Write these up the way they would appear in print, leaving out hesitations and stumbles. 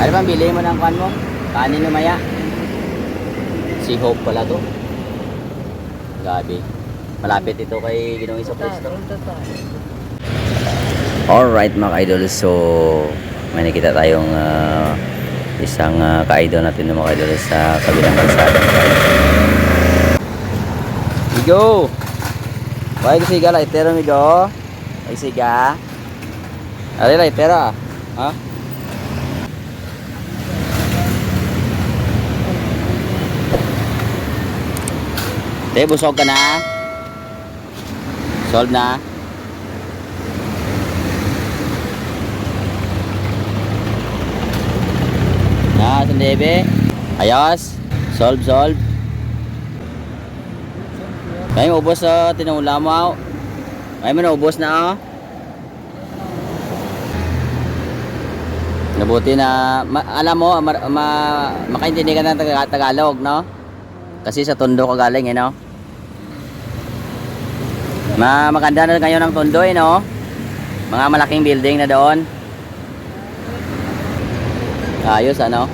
Ano bang bili mo ng kan mo? Kanin lumaya. Si Hope pala to. Gabi. Malapit ito kay Ginong Iso Cristo. Alright mga ka-idol. So, may nakita tayong isang ka-idol natin ng mga ka-idol sa kabilang kalsada. Migo! Why kisiga lightero, Migo? Kisiga? Ari lightero, ha? Te, busog ka na? Solve na? Na, sandebe? Ayos? Solve? May ubos sa tinula mo. May ubos na, oh. Nabuti na, alam mo, makaintindi ka ng Tagalog, no? Kasi sa Tondo ka galing, no? Maganda na ngayon ang Tondo, no? Mga malaking building na doon. Ayos, ano?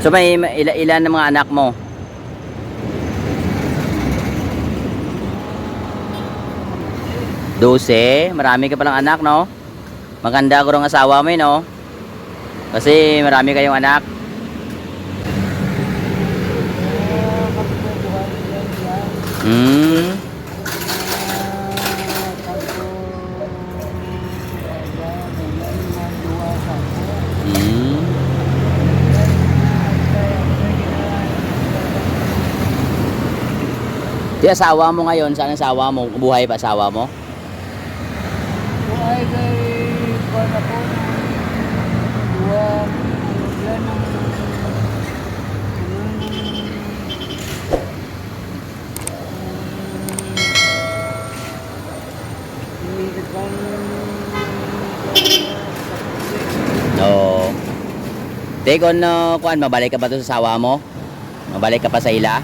So, may ilan ng mga anak mo? Dose, marami ka palang anak, no? Maganda ko rin asawa mo, no? Kasi marami kayong anak. Hmm. Di asawa mo ngayon, saan asawa mo? Buhay pa asawa mo? Buhay kay para po buwan yan ang No. Take on, kuan, mabalik ka ba to sa asawa mo? Mabalik ka pa sa ila?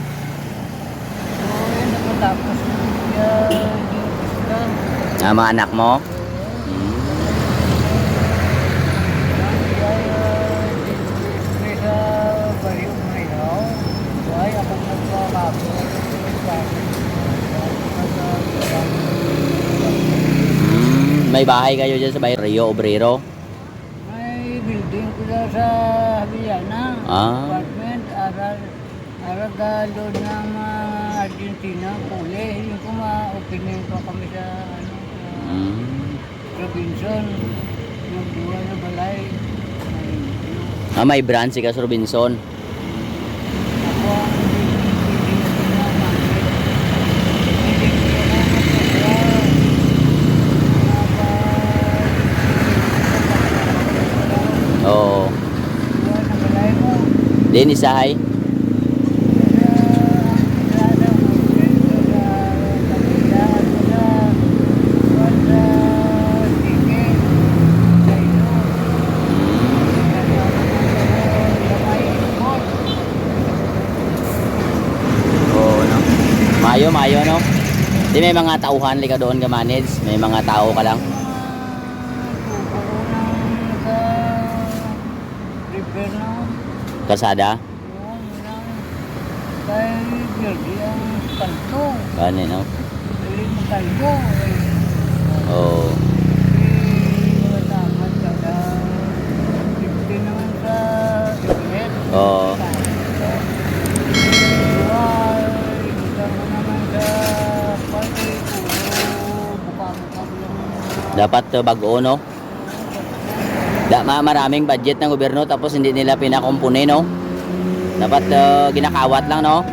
tapos Mga anak mo? May bahay kayo dyan sa Rio Obrero? may building ko sa Havillana, apartment, doon ng Argentina, Pule. Yung ko ma-opening pa kami sa Robinson, yung buwan na balay. May branch ka sa Robinson. Ako ang Oo. buwan na balay mo. Din isahay. Mayo, no? Di may mga tauhan ka doon ka manage? May mga tao ka lang? Kasada? Gani, no? Oo. Oo. Dapat bago, no? Maraming budget ng gobyerno tapos hindi nila pinakumpune, no? Dapat ginakawat lang, no?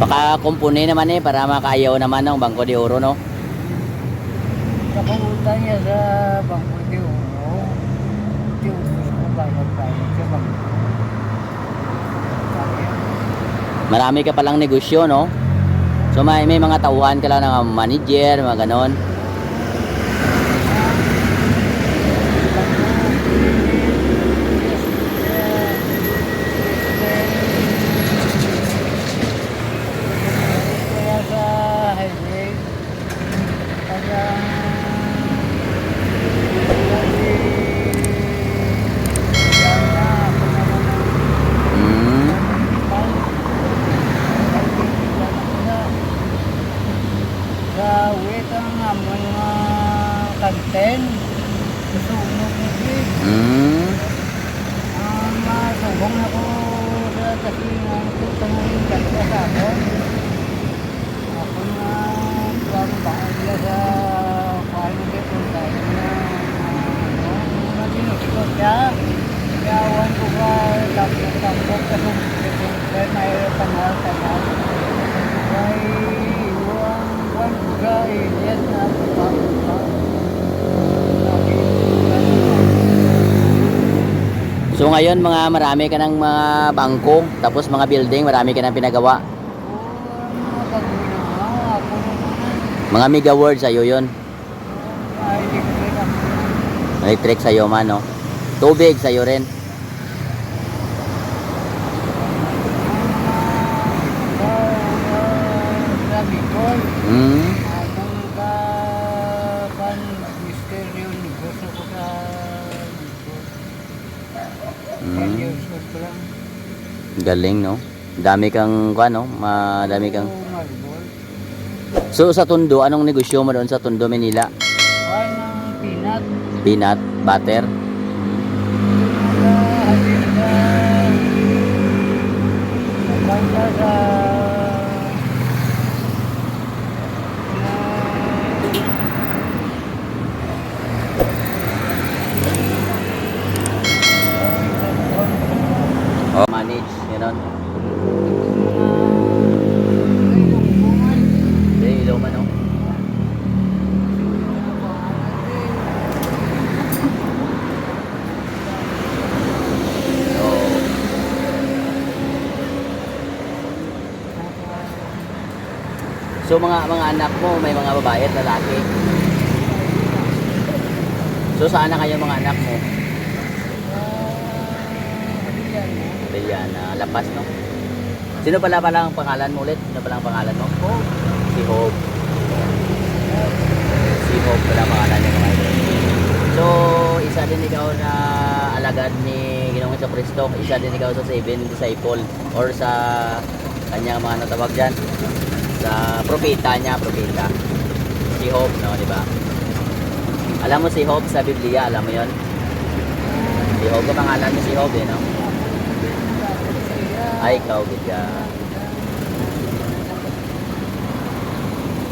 Baka kumpuni naman para makayaw naman ng Bangko de Oro, no? Saka Pag-utang niya sa bangko, di ulo. Di ulo ko bayad sa bangko. Marami ka palang negosyo, no? So may mga tauhan ka lang ng manager, mga ganon. Kaya sa highway, kaya Hmm. sa wait ang amon nga kanten susunog ni Gig. Hmm. Masubong ako sa kasingan ko tungulin kanila sa ako. Ako nga tuwang baan nila sa paano dito tayo na matinusikot siya. Yawan ko ka tapos kasi mayroon pa nga kay iwan ko ka ilit na So ngayon marami ka ng mga bangko, tapos mga building, marami ka ng pinagawa. Mga mega word sa'yo yun. Electric sa'yo man, no? Tubig sa'yo rin. Hmm. Galing, no? Dami kang, ano, madami kang... So, sa Tondo, anong negosyo mo doon sa Tondo, Manila? Peanut. Peanut, butter? Oh, manage, gano'n. Hindi, ilaw man, no? So mga anak mo, may mga babae at lalaki. So saan na kayo mga anak mo? Liliana, Lapas, no? Sino pala ang pangalan mo ulit? Sino pala ang pangalan mo? Si Hope. Si Hope pala ang pangalan niya, mga idol. So, isa din ikaw na alagad ni Ginoong Jesucristo. Isa din ikaw sa 7 disciple or sa kanyang mga natawag dyan. Sa propeta niya, propeta. Si Hope, no, di ba? Alam mo si Hope sa Biblia, alam mo 'yon? Si Hope, ang pangalan mo si Hope, eh, no? Ay, ikaw, bigla.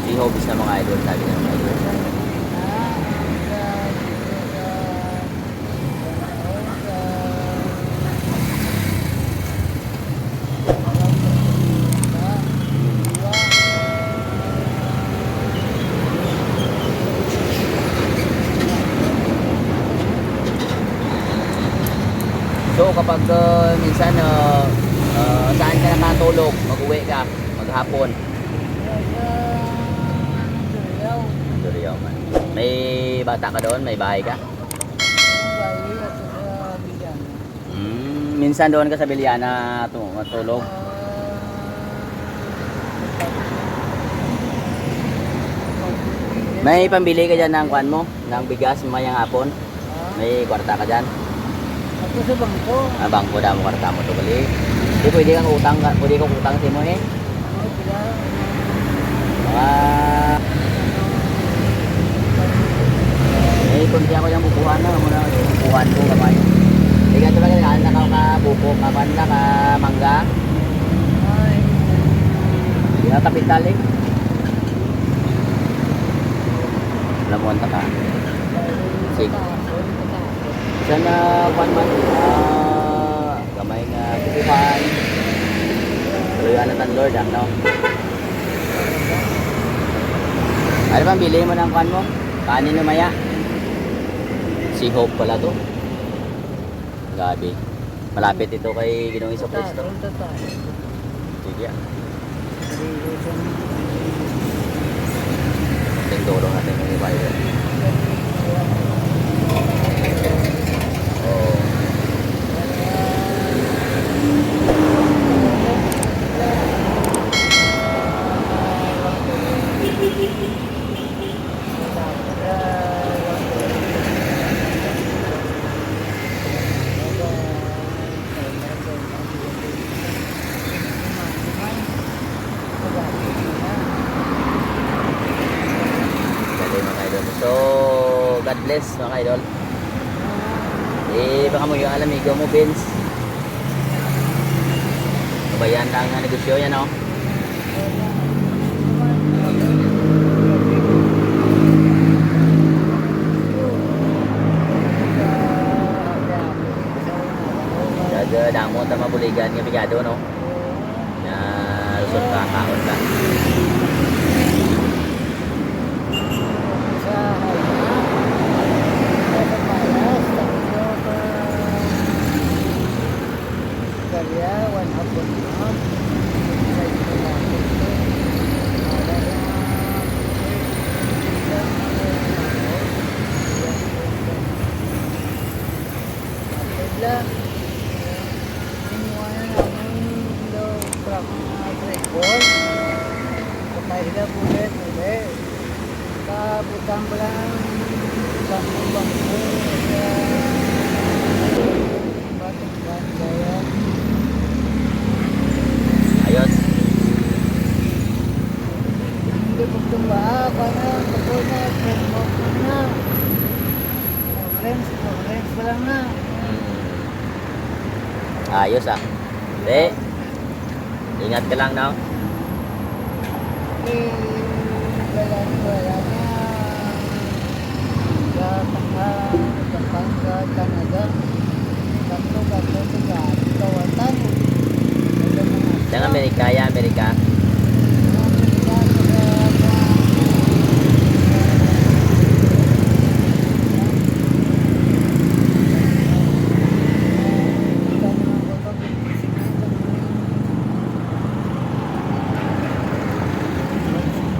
Si Hope sa mga idol, sabi ng mga idol. So kapag minsan saan ka nakatulog, mag-uwi ka, maghapon. Duriyaw man. May bata ka doon, may bahay ka? Minsan doon ka sa Biliana matulog. May pambili ka dyan ng kwan mo, ng bigas mamayang hapon. May kwarta ka dyan. Ako sa bangko. Bangko daw mo kwarta mo to bali. Di pwede kang utang, pwede kang utang sa mo eh. Kung di ako yung bubuhan na, muna bubuhan ko kamay. Hindi ka tulad ka ka buko, kapanda ka mangga. Hindi na kapital eh. Alam mo ka. Sige. Isa na man, gamay nga bubuhan. Tuloyan na tan Lord, no? Ano bang bili mo ng kwan mo? Kanin na maya. Si Hope pala to. Gabi. Malapit ito kay Ginoong Jesucristo. Punta tayo. Sige. Religion. Tingtulong natin yung Bible. Oh. Galing mga idol. So, God bless mga idol. Eh, baka mo yung alamigo mo, Vince. Kabayan lang ang negosyo yan, oh. Daga, damo ta mabuligan nga bigado, no? Na lusot ka, kaon ka. Butang lang bangku-bangku batu-batu saya Ayos. hindi pagtumba karena pokoknya friends na friends pa lang na Ayos, ah. Hindi. Ingat ka lang, no? wala na Pampanga, Canada Kanto tiga kawatan Yang Amerika, ya Amerika.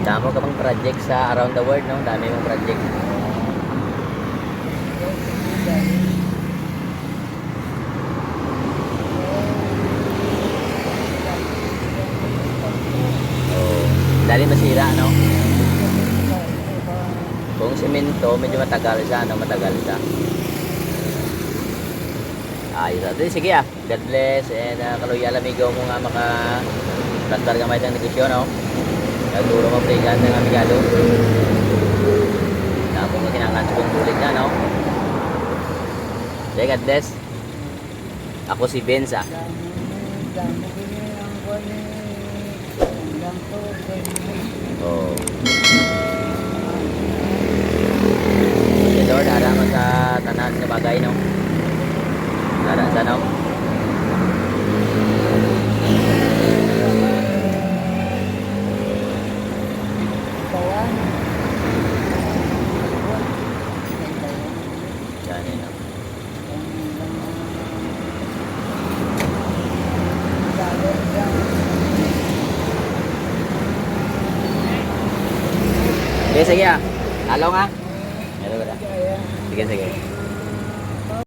Damo ka bang project sa around the world, no? Dami mong project. Oh, dali masira, no? Kung semento, medyo matagal siya, no? Matagal siya. Ayos. Ito, sige, ah. God bless. And kaluya alamigo mo nga maka-plastar gamay ng negosyo, no? Nagturo mo pregan ng amigado. Damo nga kinangan sa bulig na, no? Okay, God bless. Ako si Vince, ah. Oh. Okay, Lord, ara mo sa tanan nga bagay, no? Ara sa, no? Yan, no? Okay, sige, ah. Halo nga. Halo ba? Sige, sige.